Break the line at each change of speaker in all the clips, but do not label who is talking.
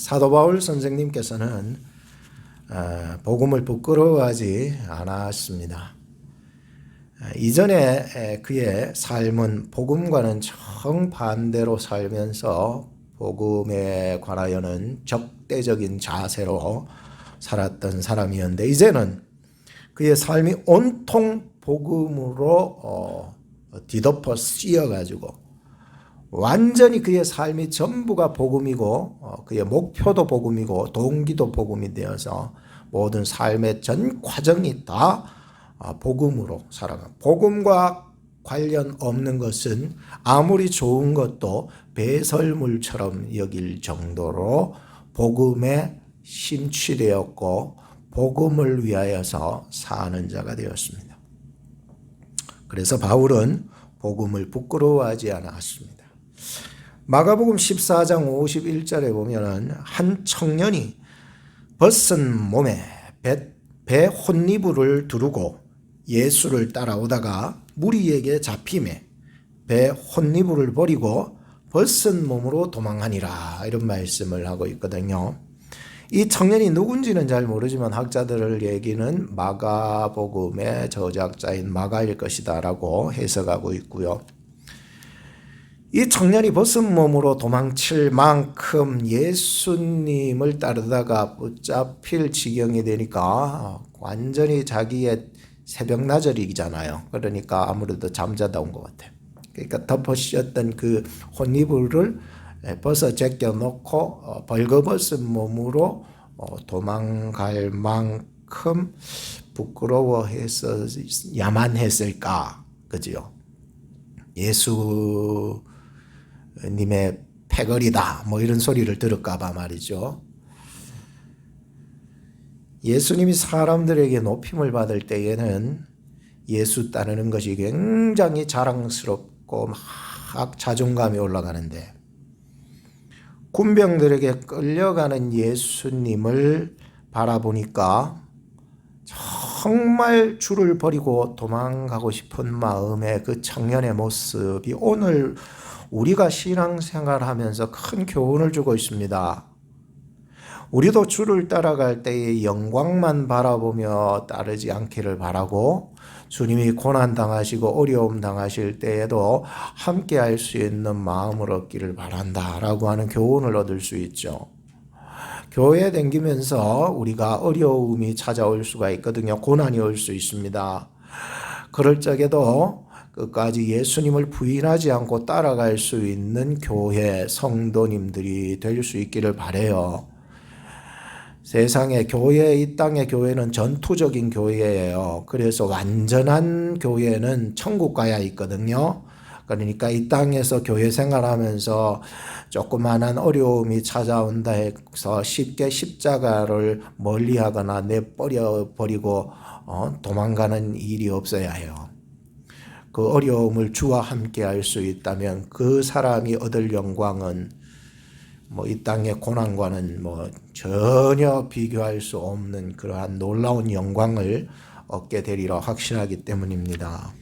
사도 바울 선생님께서는 복음을 부끄러워하지 않았습니다. 이전에 그의 삶은 복음과는 정반대로 살면서 복음에 관하여는 적대적인 자세로 살았던 사람이었는데, 이제는 그의 삶이 온통 복음으로 뒤덮어 씌어가지고 완전히 그의 삶이 전부가 복음이고 그의 목표도 복음이고 동기도 복음이 되어서 모든 삶의 전 과정이 다 복음으로 살아가. 복음과 관련 없는 것은 아무리 좋은 것도 배설물처럼 여길 정도로 복음에 심취되었고 복음을 위하여서 사는 자가 되었습니다. 그래서 바울은 복음을 부끄러워하지 않았습니다. 마가복음 14장 51절에 보면은 한 청년이 벗은 몸에 배 혼니부를 두르고 예수를 따라오다가 무리에게 잡히매 배 혼니부를 버리고 벗은 몸으로 도망하니라, 이런 말씀을 하고 있거든요. 이 청년이 누군지는 잘 모르지만 학자들의 얘기는 마가복음의 저작자인 마가일 것이다 라고 해석하고 있고요. 이 청년이 벗은 몸으로 도망칠 만큼 예수님을 따르다가 붙잡힐 지경이 되니까 완전히 자기의 새벽나절이잖아요. 그러니까 아무래도 잠자다 온 것 같아요. 그러니까 덮어 씌웠던 그 혼이불을 벗어 제껴놓고 벌거벗은 몸으로 도망갈 만큼 부끄러워해서 야만했을까, 그죠? 예수님의 패거리다 뭐 이런 소리를 들을까봐 말이죠. 예수님이 사람들에게 높임을 받을 때에는 예수 따르는 것이 굉장히 자랑스럽고 막 자존감이 올라가는데, 군병들에게 끌려가는 예수님을 바라보니까 정말 주를 버리고 도망가고 싶은 마음의 그 청년의 모습이 오늘 우리가 신앙생활하면서 큰 교훈을 주고 있습니다. 우리도 주를 따라갈 때의 영광만 바라보며 따르지 않기를 바라고, 주님이 고난당하시고 어려움 당하실 때에도 함께 할 수 있는 마음을 얻기를 바란다라고 하는 교훈을 얻을 수 있죠. 교회에 다니면서 우리가 어려움이 찾아올 수가 있거든요. 고난이 올 수 있습니다. 그럴 적에도 끝까지 예수님을 부인하지 않고 따라갈 수 있는 교회 성도님들이 될 수 있기를 바라요. 세상의 교회, 이 땅의 교회는 전투적인 교회예요. 그래서 완전한 교회는 천국 가야 있거든요. 그러니까 이 땅에서 교회 생활하면서 조그마한 어려움이 찾아온다 해서 쉽게 십자가를 멀리하거나 내버려버리고 도망가는 일이 없어야 해요. 그 어려움을 주와 함께 할 수 있다면 그 사람이 얻을 영광은 이 땅의 고난과는 전혀 비교할 수 없는 그러한 놀라운 영광을 얻게 되리라 확신하기 때문입니다.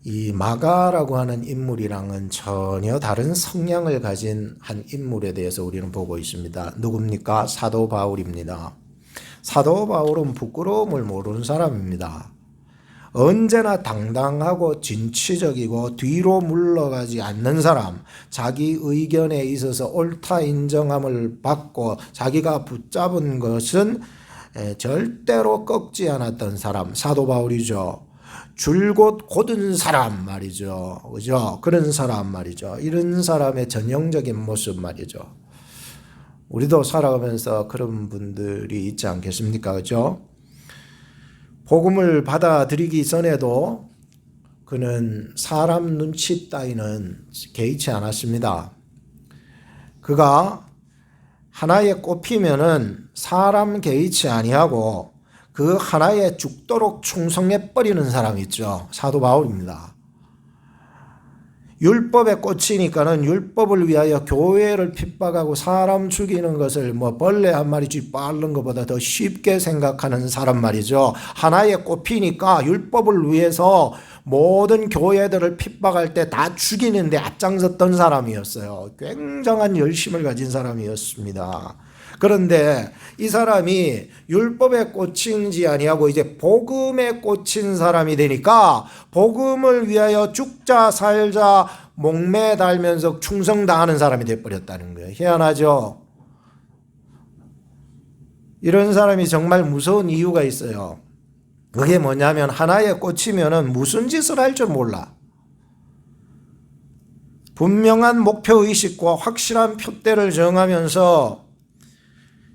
이 마가라고 하는 인물이랑은 전혀 다른 성향을 가진 한 인물에 대해서 우리는 보고 있습니다. 누굽니까? 사도 바울입니다. 사도 바울은 부끄러움을 모르는 사람입니다. 언제나 당당하고 진취적이고 뒤로 물러가지 않는 사람, 자기 의견에 있어서 옳다 인정함을 받고 자기가 붙잡은 것은 절대로 꺾지 않았던 사람, 사도 바울이죠. 줄곧 곧은 사람 말이죠. 그죠? 그런 사람 말이죠. 이런 사람의 전형적인 모습 말이죠. 우리도 살아가면서 그런 분들이 있지 않겠습니까? 그죠? 복음을 받아들이기 전에도 그는 사람 눈치 따위는 개의치 않았습니다. 그가 하나에 꼽히면은 사람 개의치 아니하고 그 하나에 죽도록 충성해 버리는 사람이 있죠. 사도 바울입니다. 율법에 꽂히니까는 율법을 위하여 교회를 핍박하고 사람 죽이는 것을 벌레 한 마리 쥐 빠른 것보다 더 쉽게 생각하는 사람 말이죠. 하나에 꼽히니까 율법을 위해서 모든 교회들을 핍박할 때 다 죽이는데 앞장섰던 사람이었어요. 굉장한 열심을 가진 사람이었습니다. 그런데 이 사람이 율법에 꽂힌지 아니하고 이제 복음에 꽂힌 사람이 되니까 복음을 위하여 죽자 살자 목매 달면서 충성당하는 사람이 되어버렸다는 거예요. 희한하죠? 이런 사람이 정말 무서운 이유가 있어요. 그게 뭐냐면 하나에 꽂히면은 무슨 짓을 할 줄 몰라. 분명한 목표의식과 확실한 표대를 정하면서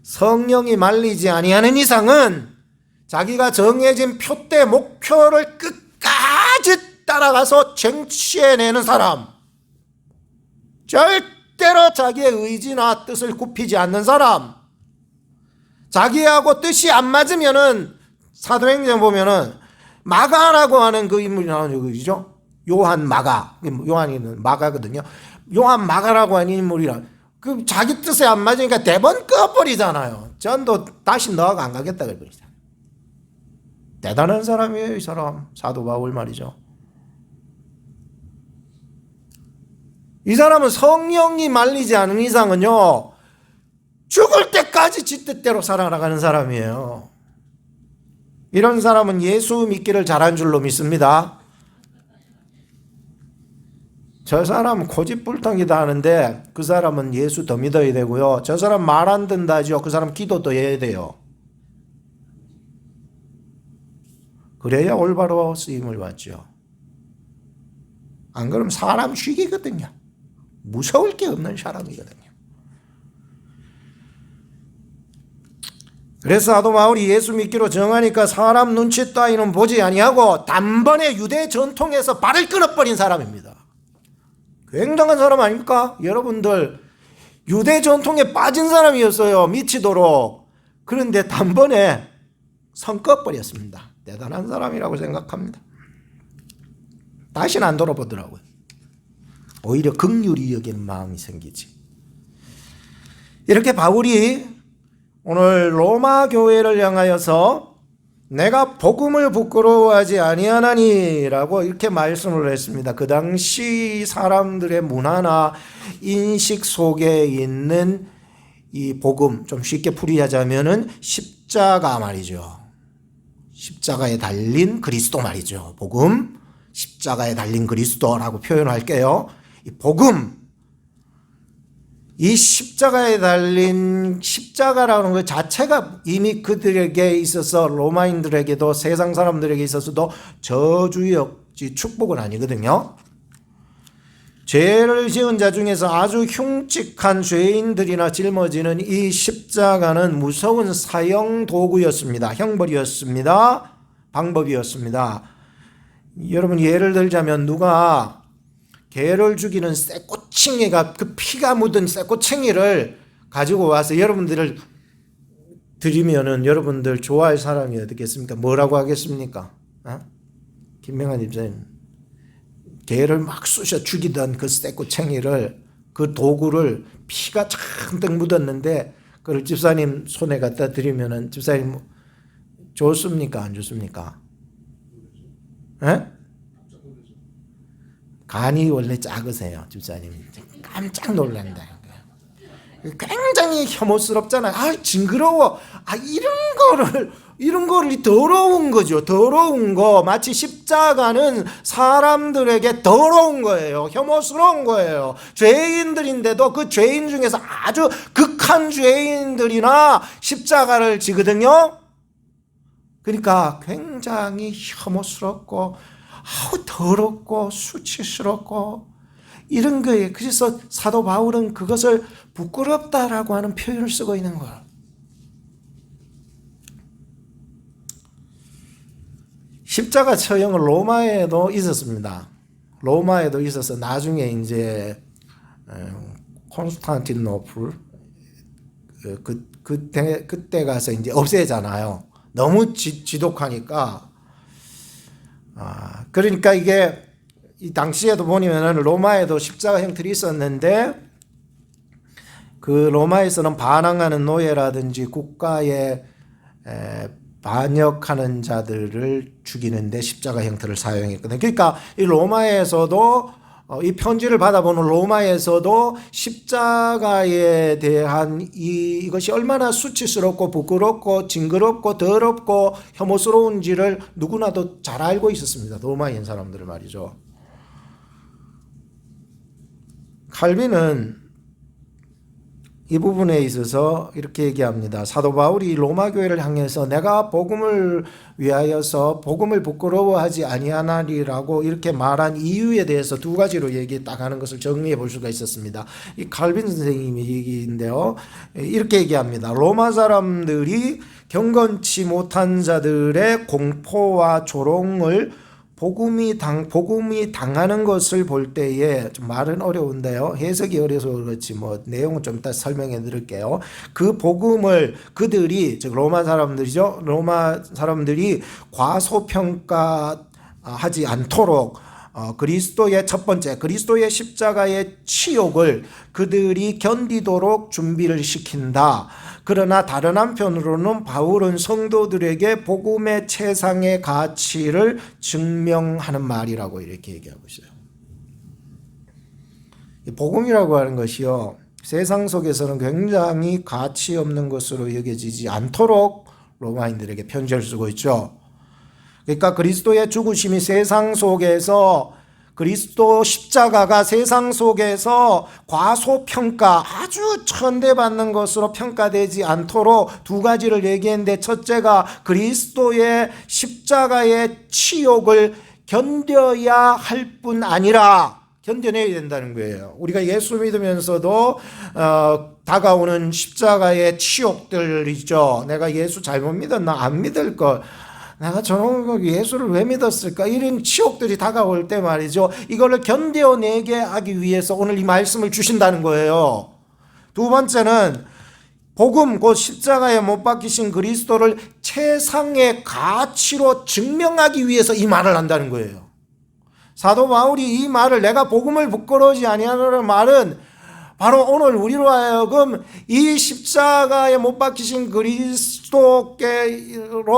성령이 말리지 아니하는 이상은 자기가 정해진 표대 목표를 끝까지 따라가서 쟁취해내는 사람, 절대로 자기의 의지나 뜻을 굽히지 않는 사람, 자기하고 뜻이 안 맞으면은 사도행전 보면은 마가라고 하는 그 인물이 나오는 거죠. 요한 마가, 요한이는 마가거든요. 요한 마가라고 하는 인물이라 그 자기 뜻에 안 맞으니까 대번 꺼버리잖아요. 전도 다시 너가 안 가겠다 그러잖아요. 대단한 사람이에요, 이 사람. 사도 바울 말이죠. 이 사람은 성령이 말리지 않은 이상은요, 죽을 때까지 지 뜻대로 살아나가는 사람이에요. 이런 사람은 예수 믿기를 잘한 줄로 믿습니다. 저 사람은 고집불통이다 하는데 그 사람은 예수 더 믿어야 되고요. 저 사람 말 안 듣는다 하죠. 그 사람 기도도 해야 돼요. 그래야 올바로 쓰임을 받죠. 안 그러면 사람 쉬기거든요. 무서울 게 없는 사람이거든요. 그래서 사도 바울이 예수 믿기로 정하니까 사람 눈치 따위는 보지 아니하고 단번에 유대 전통에서 발을 끊어버린 사람입니다. 굉장한 사람 아닙니까? 여러분들 유대 전통에 빠진 사람이었어요. 미치도록. 그런데 단번에 선 꺼버렸습니다. 대단한 사람이라고 생각합니다. 다시는 안 돌아보더라고요. 오히려 긍휼히 여기는 마음이 생기지. 이렇게 바울이 오늘 로마 교회를 향하여서 내가 복음을 부끄러워하지 아니하나니라고 이렇게 말씀을 했습니다. 그 당시 사람들의 문화나 인식 속에 있는 이 복음, 좀 쉽게 풀이하자면은 십자가 말이죠. 십자가에 달린 그리스도 말이죠. 복음, 십자가에 달린 그리스도라고 표현할게요. 이 복음, 이 십자가에 달린 십자가라는 것 자체가 이미 그들에게 있어서 로마인들에게도 세상 사람들에게 있어서도 저주였지 축복은 아니거든요. 죄를 지은 자 중에서 아주 흉측한 죄인들이나 짊어지는 이 십자가는 무서운 사형 도구였습니다. 형벌이었습니다. 방법이었습니다. 여러분 예를 들자면 누가 개를 죽이는 쇠꼬챙이가 그 피가 묻은 쇠꼬챙이를 가지고 와서 여러분들을 드리면은 여러분들 좋아할 사람이 어떻겠습니까? 뭐라고 하겠습니까? 김명환 집사님, 개를 막 쑤셔 죽이던 그 쇠꼬챙이를 그 도구를 피가 잔뜩 묻었는데 그걸 집사님 손에 갖다 드리면은 집사님 좋습니까? 안 좋습니까? 간이 원래 작으세요, 집사님. 깜짝 놀란다. 굉장히 혐오스럽잖아요. 징그러워. 이런 거를 더러운 거죠. 더러운 거. 마치 십자가는 사람들에게 더러운 거예요. 혐오스러운 거예요. 죄인들인데도 그 죄인 중에서 아주 극한 죄인들이나 십자가를 지거든요. 그러니까 굉장히 혐오스럽고 더럽고 수치스럽고 이런 거예요. 그래서 사도 바울은 그것을 부끄럽다라고 하는 표현을 쓰고 있는 거예요. 십자가 처형은 로마에도 있었습니다. 로마에도 있어서 나중에 이제 콘스탄티노플 그때 가서 이제 없애잖아요. 너무 지독하니까. 그러니까 이게 이 당시에도 보면은 로마에도 십자가 형틀이 있었는데 그 로마에서는 반항하는 노예라든지 국가의 반역하는 자들을 죽이는데 십자가 형태를 사용했거든요. 그러니까 이 로마에서도 이 편지를 받아보는 로마에서도 십자가에 대한 이것이 얼마나 수치스럽고 부끄럽고 징그럽고 더럽고 혐오스러운지를 누구나도 잘 알고 있었습니다. 로마인 사람들을 말이죠. 칼빈은 이 부분에 있어서 이렇게 얘기합니다. 사도 바울이 로마 교회를 향해서 내가 복음을 위하여서 복음을 부끄러워하지 아니하나리라고 이렇게 말한 이유에 대해서 두 가지로 얘기 딱 하는 것을 정리해 볼 수가 있었습니다. 이 칼빈 선생님의 얘기인데요. 이렇게 얘기합니다. 로마 사람들이 경건치 못한 자들의 공포와 조롱을 복음이 당하는 것을 볼 때에 좀 말은 어려운데요. 해석이 어려서 그렇지 뭐 내용은 좀 이따 설명해 드릴게요. 그 복음을 그들이 즉 로마 사람들이죠. 로마 사람들이 과소평가하지 않도록 그리스도의 첫 번째 그리스도의 십자가의 치욕을 그들이 견디도록 준비를 시킨다. 그러나 다른 한편으로는 바울은 성도들에게 복음의 최상의 가치를 증명하는 말이라고 이렇게 얘기하고 있어요. 복음이라고 하는 것이요, 세상 속에서는 굉장히 가치 없는 것으로 여겨지지 않도록 로마인들에게 편지를 쓰고 있죠. 그러니까 그리스도의 죽으심이 세상 속에서 그리스도 십자가가 세상 속에서 과소평가 아주 천대받는 것으로 평가되지 않도록 두 가지를 얘기했는데, 첫째가 그리스도의 십자가의 치욕을 견뎌야 할 뿐 아니라 견뎌내야 된다는 거예요. 우리가 예수 믿으면서도 다가오는 십자가의 치욕들 있죠. 내가 예수 잘못 믿었나, 안 믿을 걸, 내가 저런 예수를 왜 믿었을까, 이런 치욕들이 다가올 때 말이죠, 이거를 견뎌내게 하기 위해서 오늘 이 말씀을 주신다는 거예요. 두 번째는 복음, 곧 십자가에 못 박히신 그리스도를 최상의 가치로 증명하기 위해서 이 말을 한다는 거예요. 사도 바울이 이 말을, 내가 복음을 부끄러워하지 아니하노라는 말은 바로 오늘 우리로 하여금 이 십자가에 못 박히신 그리스도께로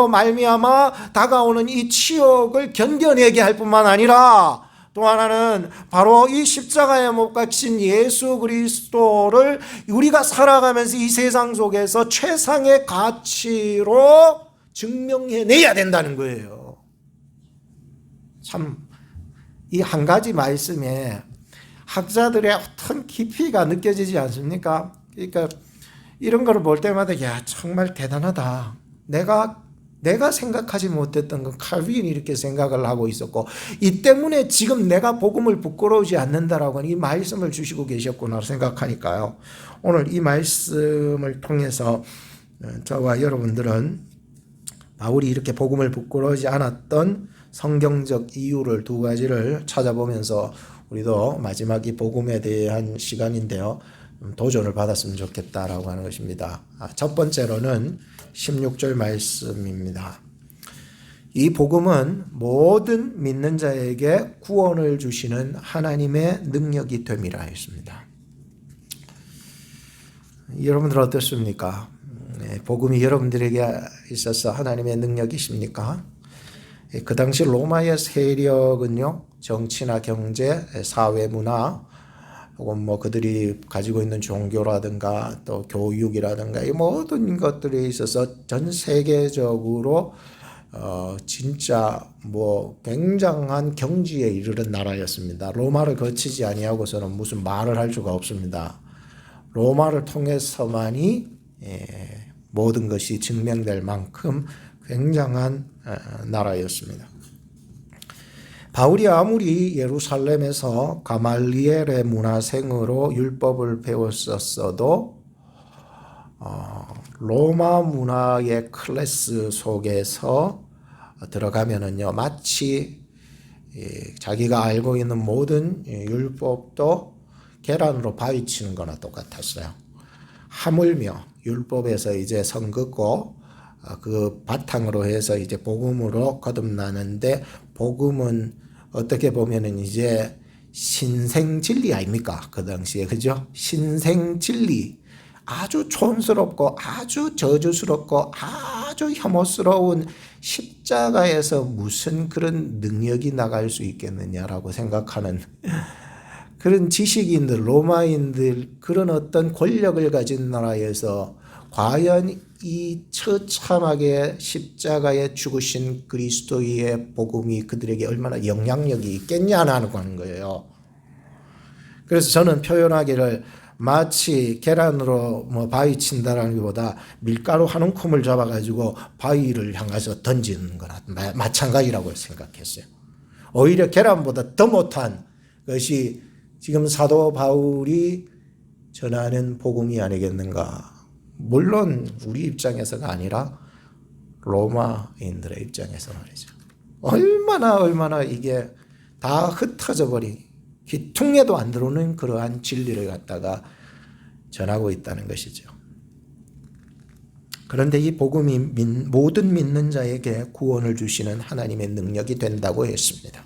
말미암아 다가오는 이 치욕을 견뎌내게 할 뿐만 아니라, 또 하나는 바로 이 십자가에 못 박히신 예수 그리스도를 우리가 살아가면서 이 세상 속에서 최상의 가치로 증명해내야 된다는 거예요. 참, 이 한 가지 말씀에 학자들의 어떤 깊이가 느껴지지 않습니까? 그러니까 이런 거를 볼 때마다 야, 정말 대단하다. 내가 생각하지 못했던 건 칼빈이 이렇게 생각을 하고 있었고, 이 때문에 지금 내가 복음을 부끄러우지 않는다라고 하는 이 말씀을 주시고 계셨구나 생각하니까요. 오늘 이 말씀을 통해서 저와 여러분들은 바울이 이렇게 복음을 부끄러워하지 않았던 성경적 이유를 두 가지를 찾아보면서 우리도 마지막 이 복음에 대한 시간인데요, 도전을 받았으면 좋겠다라고 하는 것입니다. 첫 번째로는 16절 말씀입니다. 이 복음은 모든 믿는 자에게 구원을 주시는 하나님의 능력이 됨이라 했습니다. 여러분들 어떻습니까? 복음이 여러분들에게 있어서 하나님의 능력이십니까? 그 당시 로마의 세력은요, 정치나 경제, 사회 문화, 혹은 뭐 그들이 가지고 있는 종교라든가 또 교육이라든가 이 모든 것들에 있어서 전 세계적으로 진짜 뭐 굉장한 경지에 이르는 나라였습니다. 로마를 거치지 아니하고서는 무슨 말을 할 수가 없습니다. 로마를 통해서만이 모든 것이 증명될 만큼 굉장한 나라였습니다. 바울이 아무리 예루살렘에서 가말리엘의 문화생으로 율법을 배웠었어도 로마 문화의 클래스 속에서 들어가면은요, 마치 자기가 알고 있는 모든 율법도 계란으로 바위치는 거나 똑같았어요. 하물며 율법에서 이제 선 긋고 그 바탕으로 해서 이제 복음으로 거듭나는데, 복음은 어떻게 보면은 이제 신생진리 아닙니까? 그 당시에, 그죠? 신생진리. 아주 촌스럽고 아주 저주스럽고 아주 혐오스러운 십자가에서 무슨 그런 능력이 나갈 수 있겠느냐라고 생각하는 그런 지식인들, 로마인들, 그런 어떤 권력을 가진 나라에서 과연 이 처참하게 십자가에 죽으신 그리스도의 복음이 그들에게 얼마나 영향력이 있겠냐는 거예요. 그래서 저는 표현하기를 마치 계란으로 바위 친다라는 것보다 밀가루 한 움큼을 잡아가지고 바위를 향해서 던지는 거나 마찬가지라고 생각했어요. 오히려 계란보다 더 못한 것이 지금 사도 바울이 전하는 복음이 아니겠는가. 물론 우리 입장에서가 아니라 로마인들의 입장에서 말이죠. 얼마나 이게 다 흩어져 버린 귀퉁에도 안 들어오는 그러한 진리를 갖다가 전하고 있다는 것이죠. 그런데 이 복음이 모든 믿는 자에게 구원을 주시는 하나님의 능력이 된다고 했습니다.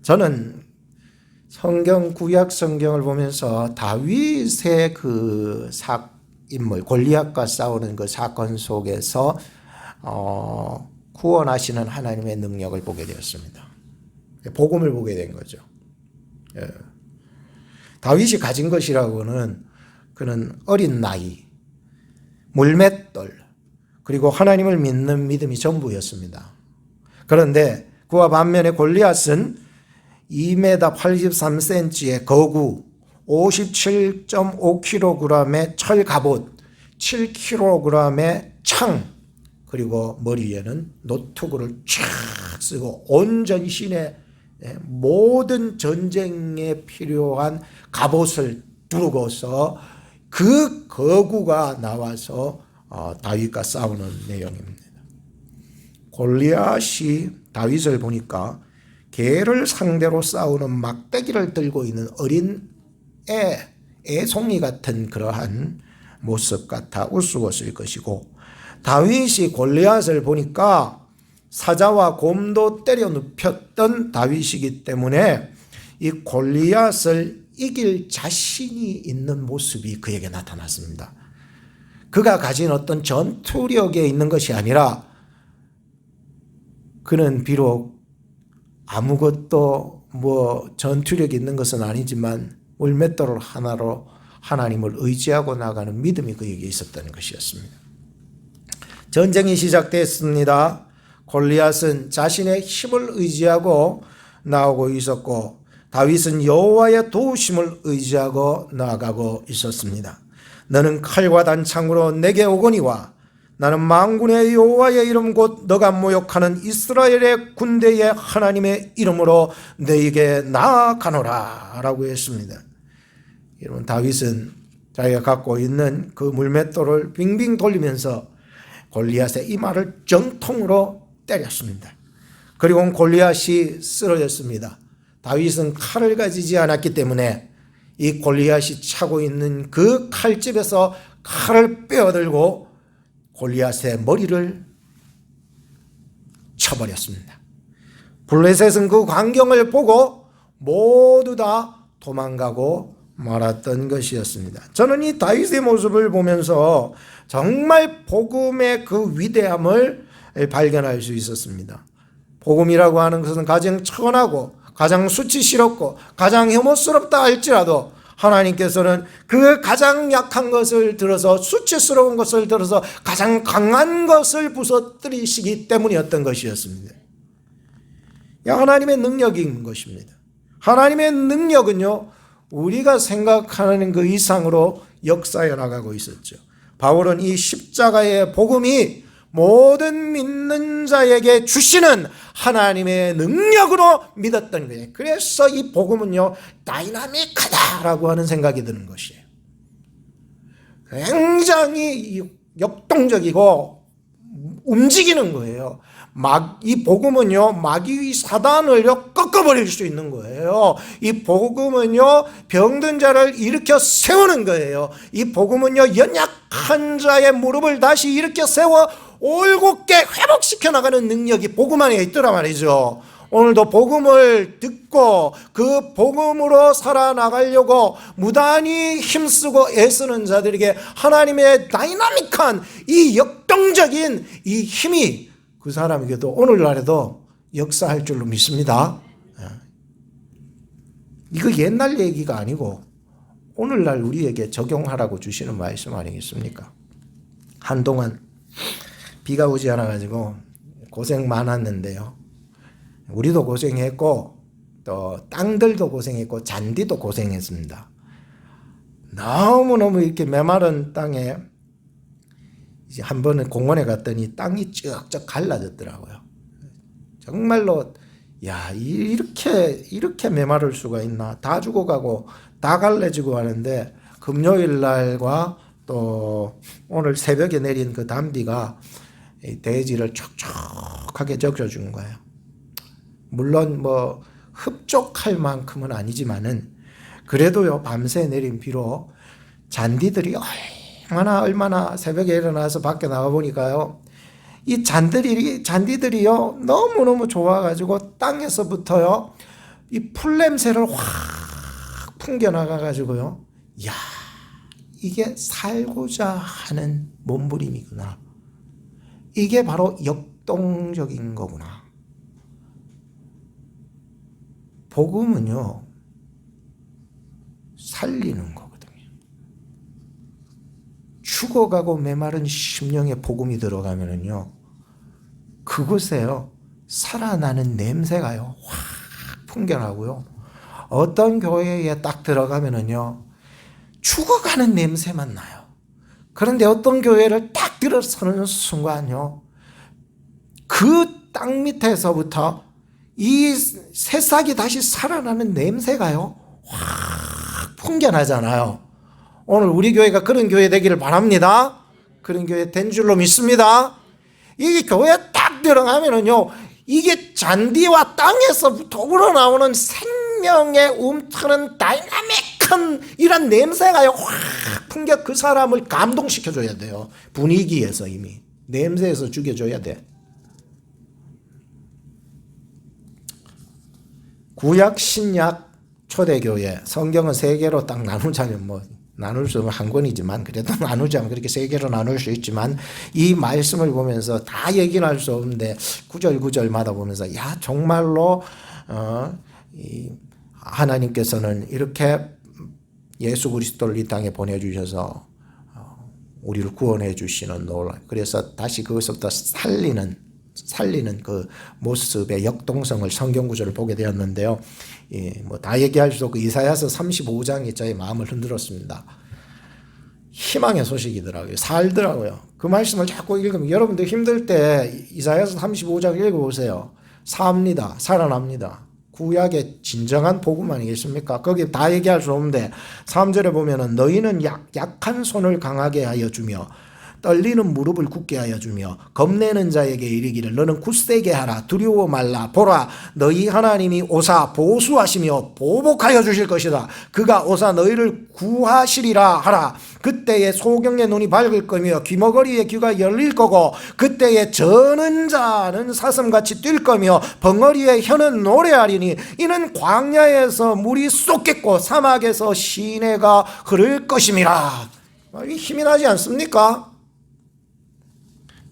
저는 성경, 구약 성경을 보면서 다윗의 그 인물, 골리앗과 싸우는 그 사건 속에서 구원하시는 하나님의 능력을 보게 되었습니다. 복음을 보게 된 거죠. 예. 다윗이 가진 것이라고는 그는 어린 나이, 물맷돌, 그리고 하나님을 믿는 믿음이 전부였습니다. 그런데 그와 반면에 골리앗은 2m 83cm의 거구, 57.5kg의 철갑옷, 7kg의 창, 그리고 머리에는 노트구를 쫙 쓰고 온 전신에 모든 전쟁에 필요한 갑옷을 두르고서 그 거구가 나와서 다윗과 싸우는 내용입니다. 골리앗이 다윗을 보니까 개를 상대로 싸우는 막대기를 들고 있는 어린 애송이 같은 그러한 모습 같아 우스웠을 것이고, 다윗이 골리앗을 보니까 사자와 곰도 때려 눕혔던 다윗이기 때문에 이 골리앗을 이길 자신이 있는 모습이 그에게 나타났습니다. 그가 가진 어떤 전투력에 있는 것이 아니라 그는 비록 아무것도 전투력이 있는 것은 아니지만 물맷돌 하나로 하나님을 의지하고 나가는 믿음이 그에게 있었다는 것이었습니다. 전쟁이 시작됐습니다. 골리앗은 자신의 힘을 의지하고 나오고 있었고, 다윗은 여호와의 도우심을 의지하고 나아가고 있었습니다. 너는 칼과 단창으로 내게 오거니와 나는 만군의 여호와의 이름 곧 너가 모욕하는 이스라엘의 군대의 하나님의 이름으로 너에게 나아가노라 라고 했습니다. 여러분, 다윗은 자기가 갖고 있는 그 물맷돌을 빙빙 돌리면서 골리앗의 이마를 정통으로 때렸습니다. 그리고 골리앗이 쓰러졌습니다. 다윗은 칼을 가지지 않았기 때문에 이 골리앗이 차고 있는 그 칼집에서 칼을 빼어들고 골리앗의 머리를 쳐버렸습니다. 블레셋은 그 광경을 보고 모두 다 도망가고 말았던 것이었습니다. 저는 이 다윗의 모습을 보면서 정말 복음의 그 위대함을 발견할 수 있었습니다. 복음이라고 하는 것은 가장 천하고 가장 수치스럽고 가장 혐오스럽다 할지라도 하나님께서는 그 가장 약한 것을 들어서, 수치스러운 것을 들어서 가장 강한 것을 부서뜨리시기 때문이었던 것이었습니다. 하나님의 능력이 있는 것입니다. 하나님의 능력은요, 우리가 생각하는 그 이상으로 역사해 나가고 있었죠. 바울은 이 십자가의 복음이 모든 믿는 자에게 주시는 하나님의 능력으로 믿었던 거예요. 그래서 이 복음은요, 다이나믹하다라고 하는 생각이 드는 것이에요. 굉장히 역동적이고 움직이는 거예요. 이 복음은요, 마귀의 사단을요 꺾어버릴 수 있는 거예요. 이 복음은요, 병든 자를 일으켜 세우는 거예요. 이 복음은요, 연약한 자의 무릎을 다시 일으켜 세워 올곧게 회복시켜 나가는 능력이 복음 안에 있더라 말이죠. 오늘도 복음을 듣고 그 복음으로 살아나가려고 무단히 힘쓰고 애쓰는 자들에게 하나님의 다이나믹한 이 역동적인 이 힘이 그 사람에게도 오늘날에도 역사할 줄로 믿습니다. 이거 옛날 얘기가 아니고 오늘날 우리에게 적용하라고 주시는 말씀 아니겠습니까? 한동안 비가 오지 않아가지고 고생 많았는데요. 우리도 고생했고 또 땅들도 고생했고 잔디도 고생했습니다. 너무너무 이렇게 메마른 땅에 이제 한 번은 공원에 갔더니 땅이 쩍쩍 갈라졌더라고요. 정말로 야, 이렇게 메마를 수가 있나. 다 죽어가고 다 갈라지고 하는데 금요일 날과 또 오늘 새벽에 내린 그 단비가 대지를 촉촉하게 적셔준 거예요. 물론 뭐 흡족할 만큼은 아니지만은 그래도요, 밤새 내린 비로 잔디들이 얼마나 새벽에 일어나서 밖에 나가 보니까요, 이 잔디들이요 너무너무 좋아가지고 땅에서부터요 이 풀냄새를 확 풍겨나가가지고요, 야, 이게 살고자 하는 몸부림이구나. 이게 바로 역동적인 거구나. 복음은요 살리는 거거든요. 죽어가고 메마른 심령에 복음이 들어가면은요, 그곳에요 살아나는 냄새가요 확 풍겨나고요, 어떤 교회에 딱 들어가면은요 죽어가는 냄새만 나요. 그런데 어떤 교회를 딱 들어서는 순간요, 그 땅 밑에서부터 이 새싹이 다시 살아나는 냄새가요 확 풍겨나잖아요. 오늘 우리 교회가 그런 교회 되기를 바랍니다. 그런 교회 된 줄로 믿습니다. 이 교회 딱 들어가면은요, 이게 잔디와 땅에서부터 우러나오는 생명의 움트는 다이나믹한 이런 냄새가요 확 풍겨 그 사람을 감동시켜줘야 돼요. 분위기에서 이미 냄새에서 죽여줘야 돼. 구약 신약 초대교회 성경은 세 개로 딱 나누자면 뭐 나눌 수 없는 한 권이지만 그래도 나누자면 그렇게 세 개로 나눌 수 있지만, 이 말씀을 보면서 다 얘기는 할 수 없는데 구절마다 보면서 야, 정말로 이 하나님께서는 이렇게 예수 그리스도를 이 땅에 보내주셔서 우리를 구원해 주시는 놀라. 그래서 다시 그것부터 살리는 그 모습의 역동성을 성경 구절을 보게 되었는데요. 뭐 다 얘기할 수 없고 이사야서 35장이 저의 마음을 흔들었습니다. 희망의 소식이더라고요. 살더라고요. 그 말씀을 자꾸 읽으면 여러분들 힘들 때 이사야서 35장 읽어보세요. 삽니다. 살아납니다. 구약의 진정한 복음 아니겠습니까? 거기 다 얘기할 수 없는데 3절에 보면은 너희는 약한 손을 강하게 하여 주며 떨리는 무릎을 굳게 하여 주며 겁내는 자에게 이르기를 너는 굳세게 하라. 두려워 말라. 보라, 너희 하나님이 오사 보수하시며 보복하여 주실 것이다. 그가 오사 너희를 구하시리라 하라. 그때에 소경의 눈이 밝을 거며 귀머거리의 귀가 열릴 거고 그때에 저는 자는 사슴같이 뛸 거며 벙어리의 혀는 노래하리니 이는 광야에서 물이 쏟겠고 사막에서 시내가 흐를 것임이라. 힘이 나지 않습니까?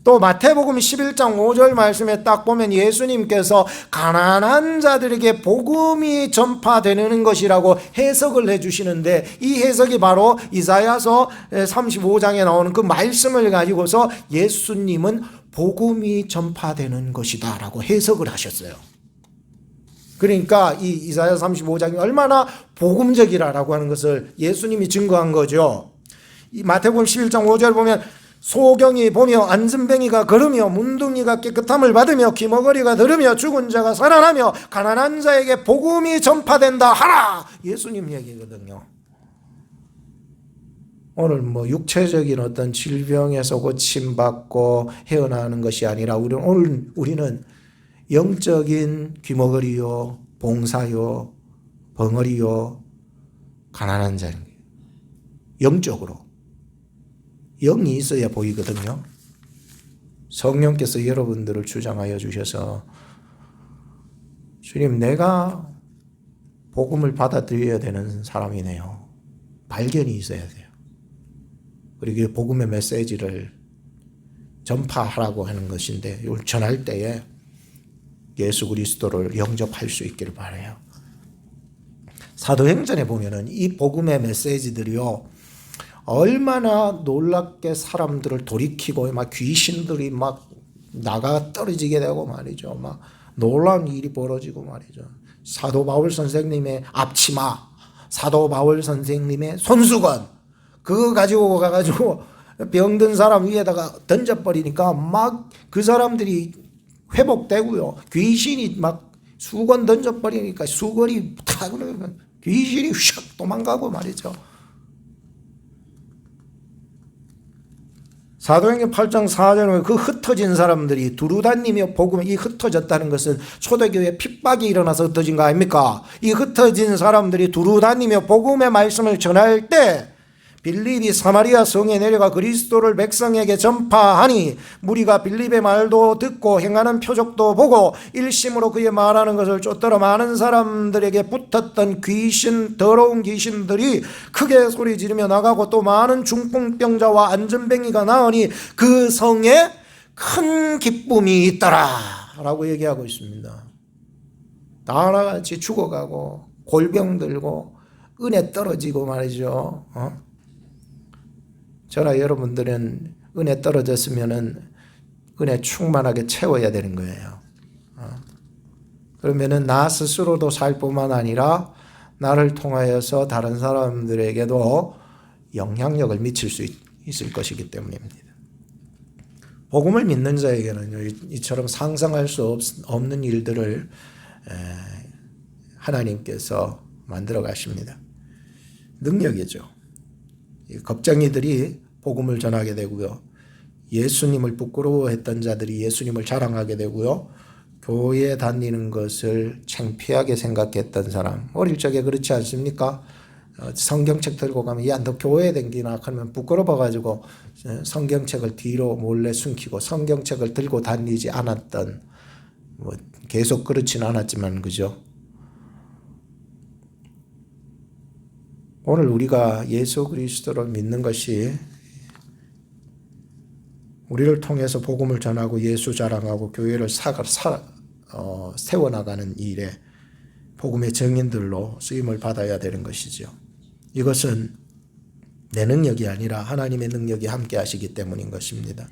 또 마태복음 11장 5절 말씀에 딱 보면 예수님께서 가난한 자들에게 복음이 전파되는 것이라고 해석을 해주시는데, 이 해석이 바로 이사야서 35장에 나오는 그 말씀을 가지고서 예수님은 복음이 전파되는 것이다 라고 해석을 하셨어요. 그러니까 이 이사야 35장이 얼마나 복음적이라고 하는 것을 예수님이 증거한 거죠. 이 마태복음 11장 5절 보면 소경이 보며 안진뱅이가 걸으며 문둥이가 깨끗함을 받으며 귀머거리가 들으며 죽은 자가 살아나며 가난한 자에게 복음이 전파된다 하라. 예수님 얘기거든요. 오늘 뭐 육체적인 어떤 질병에서 고침받고 헤어나는 것이 아니라 우리는 영적인 귀머거리요, 봉사요, 벙어리요, 가난한 자인 거예요. 영적으로. 영이 있어야 보이거든요. 성령께서 여러분들을 주장하여 주셔서 주님, 내가 복음을 받아들여야 되는 사람이네요. 발견이 있어야 돼요. 그리고 복음의 메시지를 전파하라고 하는 것인데 이걸 전할 때에 예수 그리스도를 영접할 수 있기를 바라요. 사도행전에 보면은 이 복음의 메시지들이요, 얼마나 놀랍게 사람들을 돌이키고 막 귀신들이 막 나가 떨어지게 되고 말이죠. 막 놀라운 일이 벌어지고 말이죠. 사도 바울 선생님의 앞치마, 사도 바울 선생님의 손수건, 그거 가지고 가가지고 병든 사람 위에다가 던져버리니까 막 그 사람들이 회복되고요. 귀신이 막 수건 던져버리니까 수건이 탁 귀신이 휙 도망가고 말이죠. 사도행전 8장 4절에 그 흩어진 사람들이 두루다니며 복음에, 이 흩어졌다는 것은 초대교회에 핍박이 일어나서 흩어진 거 아닙니까? 이 흩어진 사람들이 두루다니며 복음의 말씀을 전할 때 빌립이 사마리아 성에 내려가 그리스도를 백성에게 전파하니 무리가 빌립의 말도 듣고 행하는 표적도 보고 일심으로 그의 말하는 것을 쫓더러 많은 사람들에게 붙었던 귀신, 더러운 귀신들이 크게 소리 지르며 나가고 또 많은 중풍병자와 안전뱅이가 나으니 그 성에 큰 기쁨이 있더라 라고 얘기하고 있습니다. 다 하나같이 죽어가고 골병 들고 은혜 떨어지고 말이죠. 저나 여러분들은 은혜 떨어졌으면은 은혜 충만하게 채워야 되는 거예요. 그러면은 나 스스로도 살 뿐만 아니라 나를 통하여서 다른 사람들에게도 영향력을 미칠 수 있을 것이기 때문입니다. 복음을 믿는 자에게는 이처럼 상상할 수 없는 일들을 하나님께서 만들어 가십니다. 능력이죠. 겁쟁이들이 복음을 전하게 되고요. 예수님을 부끄러워했던 자들이 예수님을 자랑하게 되고요. 교회에 다니는 것을 창피하게 생각했던 사람, 어릴 적에 그렇지 않습니까? 성경책 들고 가면 야, 너 교회에 댕기나 하면 부끄러워가지고 성경책을 뒤로 몰래 숨기고 성경책을 들고 다니지 않았던, 계속 그렇지는 않았지만 그죠? 오늘 우리가 예수 그리스도를 믿는 것이 우리를 통해서 복음을 전하고 예수 자랑하고 교회를 세워나가는 일에 복음의 증인들로 쓰임을 받아야 되는 것이죠. 이것은 내 능력이 아니라 하나님의 능력이 함께 하시기 때문인 것입니다.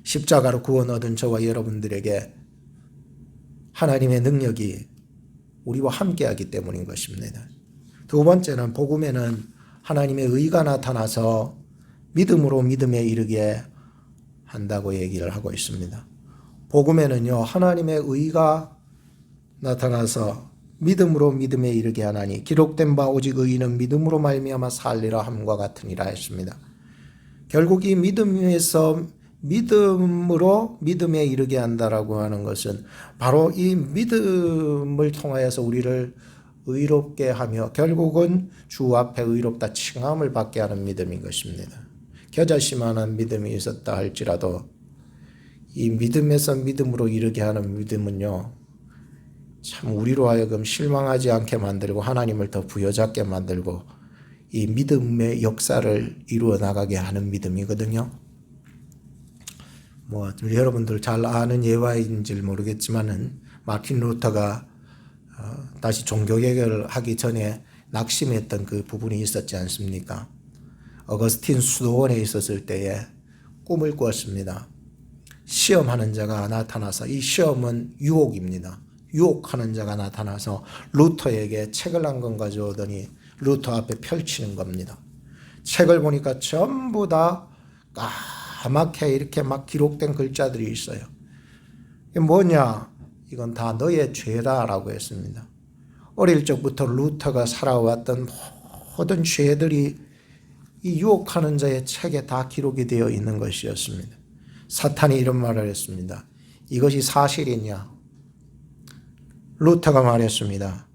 십자가로 구원 얻은 저와 여러분들에게 하나님의 능력이 우리와 함께 하기 때문인 것입니다. 두 번째는 복음에는 하나님의 의가 나타나서 믿음으로 믿음에 이르게 한다고 얘기를 하고 있습니다. 복음에는요, 하나님의 의가 나타나서 믿음으로 믿음에 이르게 하나니 기록된 바 오직 의인은 믿음으로 말미암아 살리라 함과 같으니라 했습니다. 결국 이 믿음에서 믿음으로 믿음에 이르게 한다라고 하는 것은 바로 이 믿음을 통하여서 우리를 의롭게 하며 결국은 주 앞에 의롭다 칭함을 받게 하는 믿음인 것입니다. 겨자씨만한 믿음이 있었다 할지라도 이 믿음에서 믿음으로 이르게 하는 믿음은요, 참 우리로 하여금 실망하지 않게 만들고 하나님을 더 부여잡게 만들고 이 믿음의 역사를 이루어 나가게 하는 믿음이거든요. 여러분들 잘 아는 예화인지 모르겠지만은 마틴 루터가 다시 종교개혁을 하기 전에 낙심했던 그 부분이 있었지 않습니까? 어거스틴 수도원에 있었을 때에 꿈을 꾸었습니다. 시험하는 자가 나타나서, 이 시험은 유혹입니다. 유혹하는 자가 나타나서 루터에게 책을 한 권 가져오더니 루터 앞에 펼치는 겁니다. 책을 보니까 전부 다 까맣게 이렇게 막 기록된 글자들이 있어요. 이게 뭐냐? 이건 다 너의 죄다라고 했습니다. 어릴 적부터 루터가 살아왔던 모든 죄들이 이 유혹하는 자의 책에 다 기록이 되어 있는 것이었습니다. 사탄이 이런 말을 했습니다. 이것이 사실이냐? 루터가 말했습니다.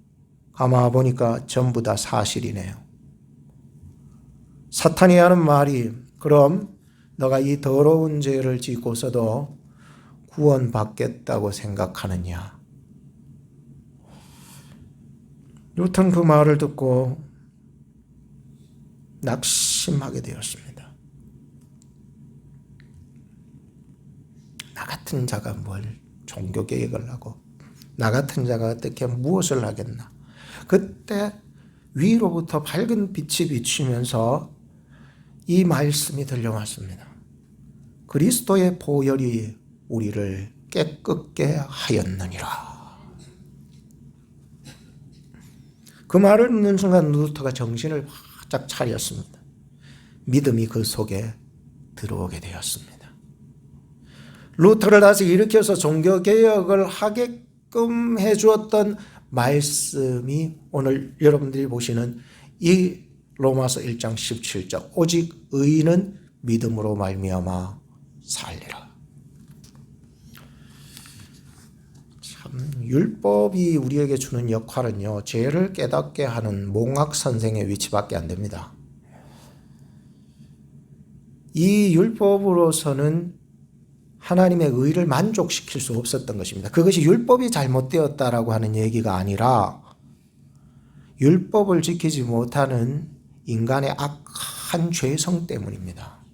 가만 보니까 전부 다 사실이네요. 사탄이 하는 말이, 그럼 너가 이 더러운 죄를 짓고서도 구원받겠다고 생각하느냐? 루터는 그 말을 듣고 낙심하게 되었습니다. 나 같은 자가 뭘 종교개혁을 하고 나 같은 자가 어떻게 무엇을 하겠나. 그때 위로부터 밝은 빛이 비치면서 이 말씀이 들려왔습니다. 그리스도의 보혈이 우리를 깨끗게 하였느니라. 그 말을 듣는 순간 루터가 정신을 바짝 차렸습니다. 믿음이 그 속에 들어오게 되었습니다. 루터를 다시 일으켜서 종교개혁을 하게끔 해주었던 말씀이 오늘 여러분들이 보시는 이 로마서 1장 17절 오직 의인은 믿음으로 말미암아 살리라. 참 율법이 우리에게 주는 역할은요, 죄를 깨닫게 하는 몽학 선생의 위치밖에 안 됩니다. 이 율법으로서는 하나님의 의를 만족시킬 수 없었던 것입니다. 그것이 율법이 잘못되었다라고 하는 얘기가 아니라 율법을 지키지 못하는 인간의 악한 죄성 때문입니다.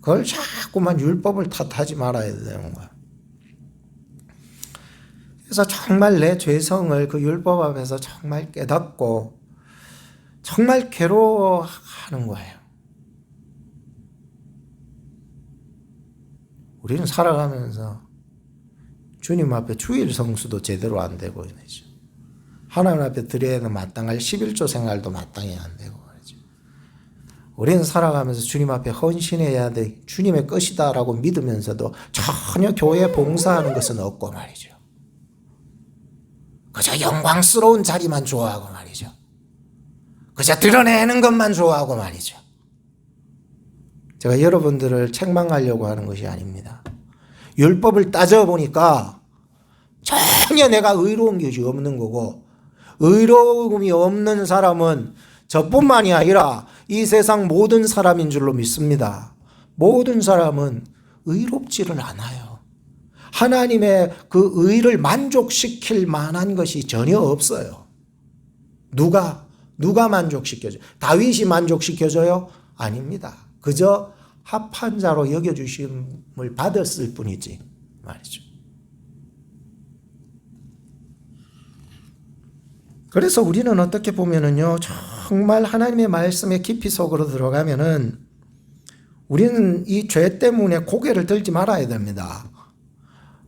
그걸 자꾸만 율법을 탓하지 말아야 되는 거야. 그래서 정말 내 죄성을 그 율법 앞에서 정말 깨닫고 정말 괴로워하는 거예요. 우리는 살아가면서 주님 앞에 주일 성수도 제대로 안 되고 그러죠. 하나님 앞에 드려야 하는 마땅할 11조 생활도 마땅히 안 되고 그러죠. 우리는 살아가면서 주님 앞에 헌신해야 돼 주님의 것이다라고 믿으면서도 전혀 교회 봉사하는 것은 없고 말이죠. 그저 영광스러운 자리만 좋아하고 말이죠. 그저 드러내는 것만 좋아하고 말이죠. 제가 여러분들을 책망하려고 하는 것이 아닙니다. 율법을 따져보니까 전혀 내가 의로운 것이 없는 거고 의로움이 없는 사람은 저뿐만이 아니라 이 세상 모든 사람인 줄로 믿습니다. 모든 사람은 의롭지를 않아요. 하나님의 그 의를 만족시킬 만한 것이 전혀 없어요. 누가 만족시켜줘요? 다윗이 만족시켜줘요? 아닙니다. 그저 합한 자로 여겨주심을 받았을 뿐이지 말이죠. 그래서 우리는 어떻게 보면은요, 정말 하나님의 말씀에 깊이 속으로 들어가면은 우리는 이 죄 때문에 고개를 들지 말아야 됩니다.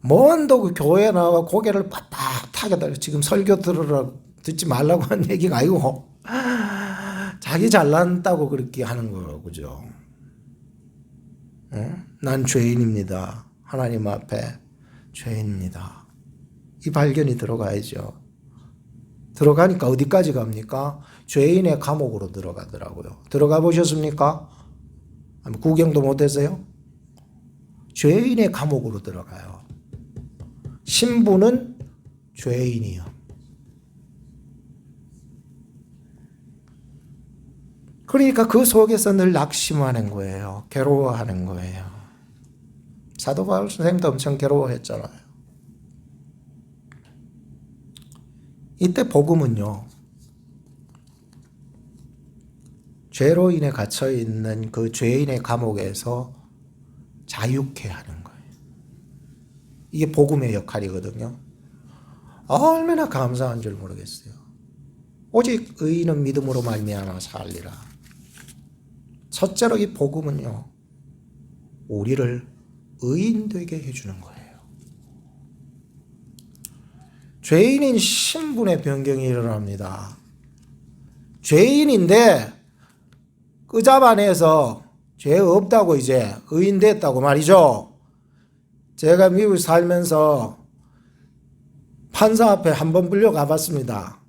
뭔도 그 교회에 나와 고개를 빳빳하게 들어. 지금 설교 들으러 듣지 말라고 하는 얘기가 아니고 자기 잘난다고 그렇게 하는 거예요. 그죠? 난 죄인입니다. 하나님 앞에 죄인입니다. 이 발견이 들어가야죠. 들어가니까 어디까지 갑니까? 죄인의 감옥으로 들어가더라고요. 들어가 보셨습니까? 구경도 못해서요? 죄인의 감옥으로 들어가요. 신부는 죄인이요. 그러니까 그 속에서 늘 낙심하는 거예요. 괴로워하는 거예요. 사도 바울 선생님도 엄청 괴로워했잖아요. 이때 복음은요, 죄로 인해 갇혀있는 그 죄인의 감옥에서 자유케 하는 거예요. 이게 복음의 역할이거든요. 얼마나 감사한 줄 모르겠어요. 오직 의인은 믿음으로 말미암아 살리라. 첫째로 이 복음은요, 우리를 의인 되게 해주는 거예요. 죄인인 신분의 변경이 일어납니다. 죄인인데 끄잡아내서 죄 없다고 이제 의인 됐다고 말이죠. 제가 미국 살면서 판사 앞에 한번 불려가 봤습니다.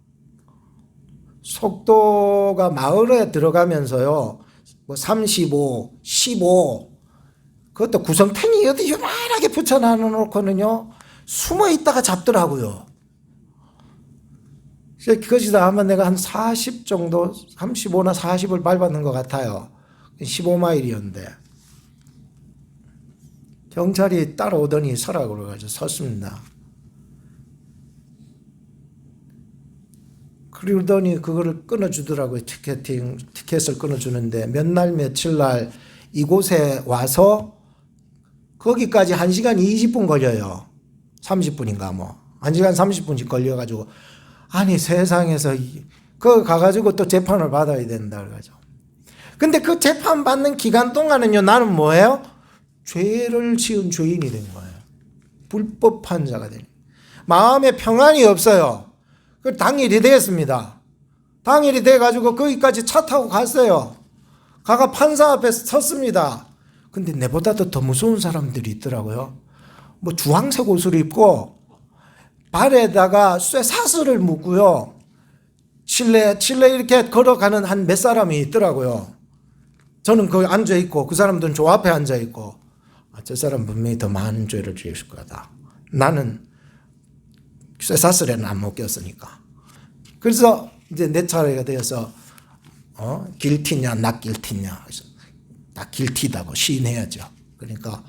속도가 마을에 들어가면서요, 뭐 35, 15, 그것도 구성탱이 어디 요만하게 붙여놔 놓고는요, 숨어 있다가 잡더라고요. 그것이다 하면 내가 한 40 정도, 35나 40을 밟았는 것 같아요. 15마일이었는데. 경찰이 따라오더니 서라고 그래가지고 섰습니다. 그러더니 그거를 끊어주더라고요. 티켓을 끊어주는데 몇 날 며칠 날 이곳에 와서 거기까지 1시간 20분 걸려요. 30분인가 뭐. 1시간 30분씩 걸려가지고 아니 세상에서 그거 가가지고 또 재판을 받아야 된다 그래가지고. 근데 그 재판 받는 기간 동안은요 나는 뭐예요? 죄를 지은 죄인이 된 거예요. 불법한 자가 되는. 마음에 평안이 없어요. 그 당일이 되었습니다. 당일이 돼가지고 거기까지 차 타고 갔어요. 가가 판사 앞에 섰습니다. 근데 내보다도 더 무서운 사람들이 있더라고요. 뭐 주황색 옷을 입고 발에다가 쇠사슬을 묶고요. 칠레 이렇게 걸어가는 한 몇 사람이 있더라고요. 저는 거기 앉아있고 그 사람들은 저 앞에 앉아있고 저 사람 분명히 더 많은 죄를 지을 거다. 나는 쇠사슬에는 안 묶였으니까. 그래서 이제 내 차례가 되어서 길티냐 나 길티냐 그래서 나 길티다고 시인해야죠. 그러니까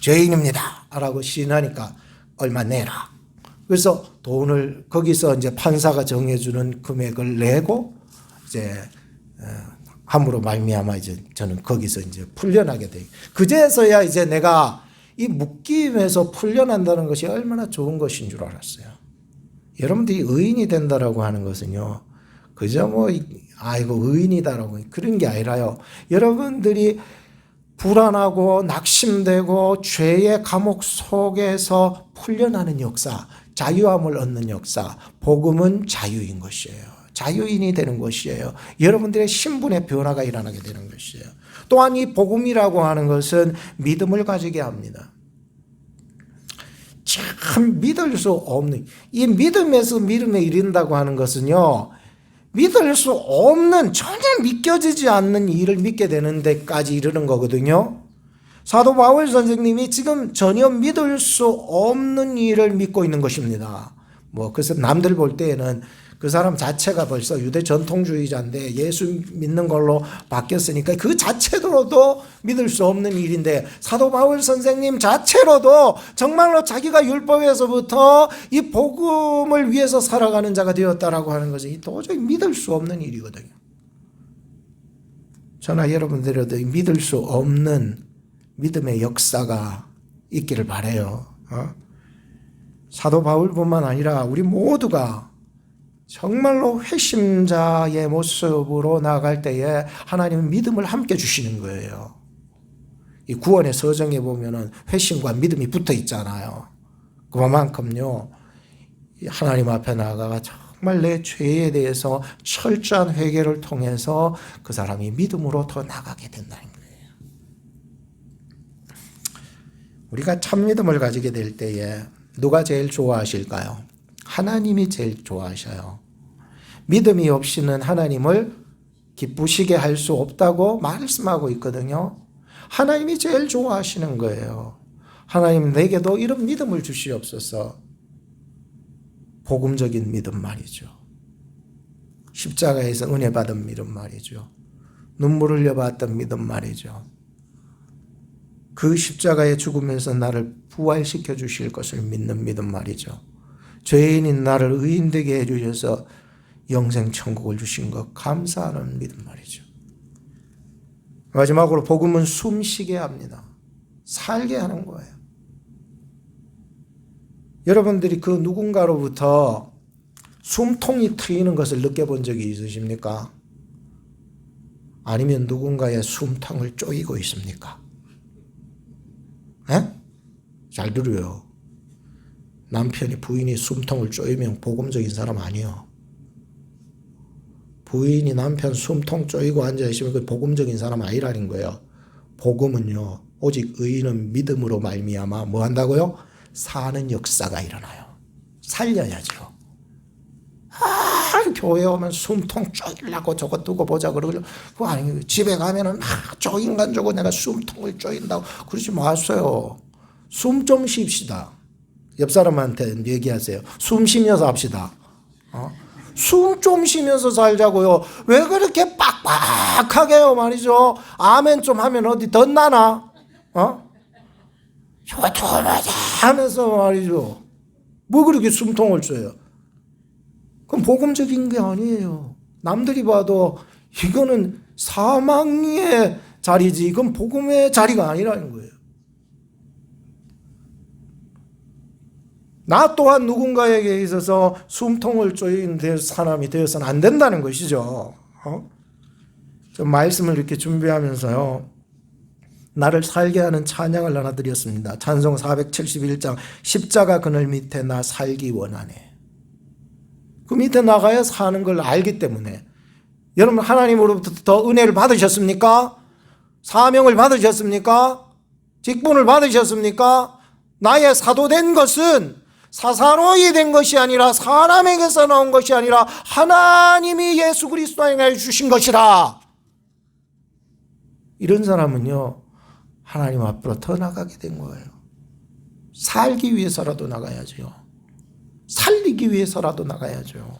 죄인입니다 라고 시인하니까 얼마 내라. 그래서 돈을 거기서 이제 판사가 정해주는 금액을 내고 이제 함으로 말미암아 이제 저는 거기서 이제 풀려나게 돼. 그제서야 이제 내가 이 묶임에서 풀려난다는 것이 얼마나 좋은 것인 줄 알았어요. 여러분들이 의인이 된다라고 하는 것은요, 그저 뭐 아이고 의인이다라고 그런 게 아니라요. 여러분들이 불안하고 낙심되고 죄의 감옥 속에서 풀려나는 역사, 자유함을 얻는 역사, 복음은 자유인 것이에요. 자유인이 되는 것이에요. 여러분들의 신분의 변화가 일어나게 되는 것이에요. 또한 이 복음이라고 하는 것은 믿음을 가지게 합니다. 참 믿을 수 없는, 이 믿음에서 믿음에 이른다고 하는 것은요, 믿을 수 없는, 전혀 믿겨지지 않는 일을 믿게 되는 데까지 이르는 거거든요. 사도 바울 선생님이 지금 전혀 믿을 수 없는 일을 믿고 있는 것입니다. 뭐 그래서 남들 볼 때에는 그 사람 자체가 벌써 유대 전통주의자인데 예수 믿는 걸로 바뀌었으니까 그 자체로도 믿을 수 없는 일인데, 사도 바울 선생님 자체로도 정말로 자기가 율법에서부터 이 복음을 위해서 살아가는 자가 되었다라고 하는 것은 도저히 믿을 수 없는 일이거든요. 저나 여러분들에도 믿을 수 없는 믿음의 역사가 있기를 바라요. 사도 바울뿐만 아니라 우리 모두가 정말로 회심자의 모습으로 나아갈 때에 하나님은 믿음을 함께 주시는 거예요. 이 구원의 서정에 보면은 회심과 믿음이 붙어 있잖아요. 그만큼요, 하나님 앞에 나아가 정말 내 죄에 대해서 철저한 회개를 통해서 그 사람이 믿음으로 더 나가게 된다는 거예요. 우리가 참 믿음을 가지게 될 때에 누가 제일 좋아하실까요? 하나님이 제일 좋아하셔요. 믿음이 없이는 하나님을 기쁘시게 할 수 없다고 말씀하고 있거든요. 하나님이 제일 좋아하시는 거예요. 하나님 내게도 이런 믿음을 주시옵소서. 복음적인 믿음 말이죠. 십자가에서 은혜 받은 믿음 말이죠. 눈물 흘려봤던 믿음 말이죠. 그 십자가에 죽으면서 나를 부활시켜 주실 것을 믿는 믿음 말이죠. 죄인인 나를 의인되게 해주셔서 영생 천국을 주신 것 감사하는 믿음 말이죠. 마지막으로 복음은 숨쉬게 합니다. 살게 하는 거예요. 여러분들이 그 누군가로부터 숨통이 트이는 것을 느껴본 적이 있으십니까? 아니면 누군가의 숨통을 쪼이고 있습니까? 에? 잘 들어요. 남편이 부인이 숨통을 쪼이면 복음적인 사람 아니에요. 부인이 남편 숨통 쪼이고 앉아있으면 그 복음적인 사람 아니라는 거예요. 복음은요, 오직 의인은 믿음으로 말미암아 뭐 한다고요? 사는 역사가 일어나요. 살려야죠. 교회 오면 숨통 쪼이려고 저거 두고 보자 그러고, 그거 아니에요. 집에 가면은 저 인간 저거 내가 숨통을 쪼인다고 그러지 마세요. 숨 좀 쉽시다. 옆 사람한테 얘기하세요. 숨 쉬면서 합시다. 숨 좀 쉬면서 살자고요. 왜 그렇게 빡빡하게요 말이죠. 아멘 좀 하면 어디 덧나나? 조마자 하면서 말이죠. 뭐 그렇게 숨통을 쉬어요. 그건 복음적인 게 아니에요. 남들이 봐도 이거는 사망의 자리지 이건 복음의 자리가 아니라는 거예요. 나 또한 누군가에게 있어서 숨통을 조이는 사람이 되어서는 안 된다는 것이죠. 저 말씀을 이렇게 준비하면서요. 나를 살게 하는 찬양을 하나 드렸습니다. 찬송 471장 십자가 그늘 밑에 나 살기 원하네. 그 밑에 나가야 사는 걸 알기 때문에 여러분 하나님으로부터 더 은혜를 받으셨습니까? 사명을 받으셨습니까? 직분을 받으셨습니까? 나의 사도된 것은 사사로이 된 것이 아니라 사람에게서 나온 것이 아니라 하나님이 예수 그리스도에게 주신 것이라. 이런 사람은요 하나님 앞으로 더 나가게 된 거예요. 살기 위해서라도 나가야죠. 살리기 위해서라도 나가야죠.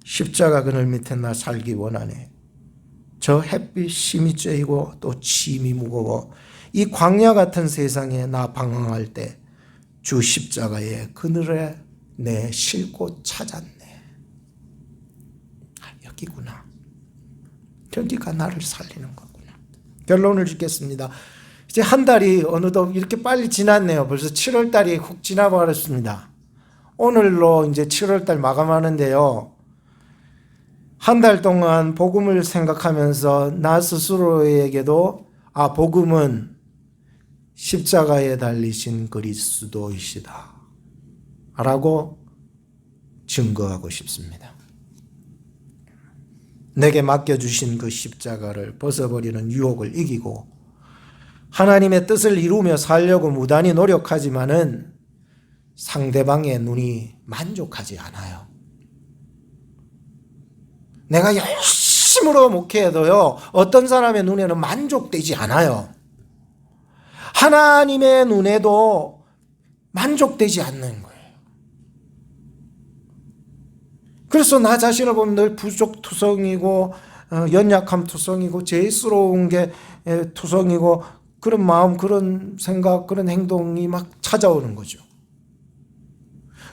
십자가 그늘 밑에 나 살기 원하네. 저 햇빛 심이 쬐이고 또 짐이 무거워 이 광야 같은 세상에 나 방황할 때 주 십자가의 그늘에 내 쉴 곳 찾았네. 여기구나. 여기가 나를 살리는 거구나. 결론을 짓겠습니다. 이제 한 달이 어느덧 이렇게 빨리 지났네요. 벌써 7월 달이 훅 지나버렸습니다. 오늘로 이제 7월 달 마감하는데요. 한 달 동안 복음을 생각하면서 나 스스로에게도 복음은 십자가에 달리신 그리스도이시다 라고 증거하고 싶습니다. 내게 맡겨주신 그 십자가를 벗어버리는 유혹을 이기고 하나님의 뜻을 이루며 살려고 무단히 노력하지만은 상대방의 눈이 만족하지 않아요. 내가 열심으로 목회해도요 어떤 사람의 눈에는 만족되지 않아요. 하나님의 눈에도 만족되지 않는 거예요. 그래서 나 자신을 보면 늘 부족투성이고 연약함 투성이고 죄스러운 게 투성이고 그런 마음 그런 생각 그런 행동이 막 찾아오는 거죠.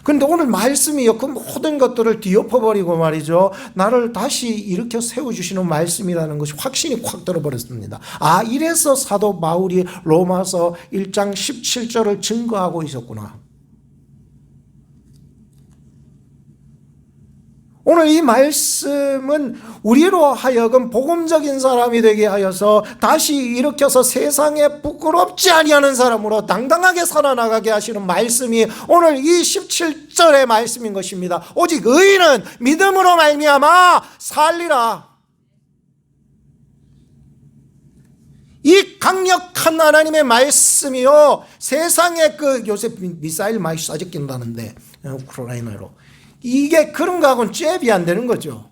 그런데 오늘 말씀이요 그 모든 것들을 뒤엎어버리고 말이죠 나를 다시 일으켜 세워주시는 말씀이라는 것이 확신이 확 들어버렸습니다. 이래서 사도 바울이 로마서 1장 17절을 증거하고 있었구나. 오늘 이 말씀은 우리로 하여금 복음적인 사람이 되게 하여서 다시 일으켜서 세상에 부끄럽지 아니하는 사람으로 당당하게 살아나가게 하시는 말씀이 오늘 이 17절의 말씀인 것입니다. 오직 의인은 믿음으로 말미암아 살리라. 이 강력한 하나님의 말씀이요 세상에 요새 미사일 많이 쏴짓긴다는데 우크라이나로 이게 그런 거하고는 잽이 안 되는 거죠.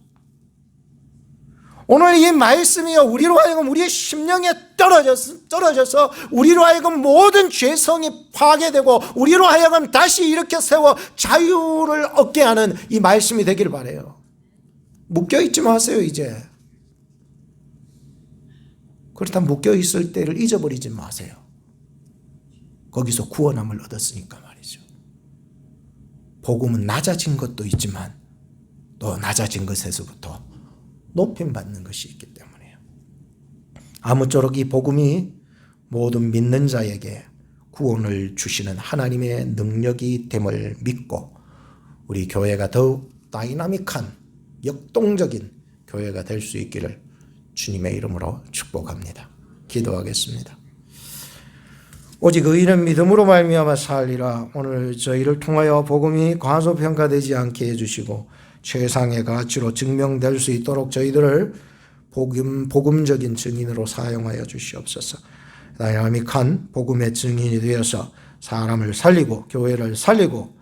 오늘 이 말씀이요 우리로 하여금 우리의 심령에 떨어져서 우리로 하여금 모든 죄성이 파괴되고 우리로 하여금 다시 일으켜 세워 자유를 얻게 하는 이 말씀이 되기를 바라요. 묶여있지 마세요. 이제 그렇다면 묶여있을 때를 잊어버리지 마세요. 거기서 구원함을 얻었으니까 말이죠. 복음은 낮아진 것도 있지만 또 낮아진 것에서부터 높임받는 것이 있기 때문에요. 아무쪼록 이 복음이 모든 믿는 자에게 구원을 주시는 하나님의 능력이 됨을 믿고 우리 교회가 더욱 다이나믹한 역동적인 교회가 될 수 있기를 주님의 이름으로 축복합니다. 기도하겠습니다. 오직 의인은 믿음으로 말미암아 살리라. 오늘 저희를 통하여 복음이 과소평가되지 않게 해주시고 최상의 가치로 증명될 수 있도록 저희들을 복음적인 증인으로 사용하여 주시옵소서. 다이나믹한 복음의 증인이 되어서 사람을 살리고 교회를 살리고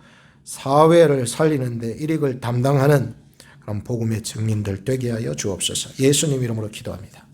사회를 살리는 데 일익을 담당하는 그런 복음의 증인들 되게 하여 주옵소서. 예수님 이름으로 기도합니다.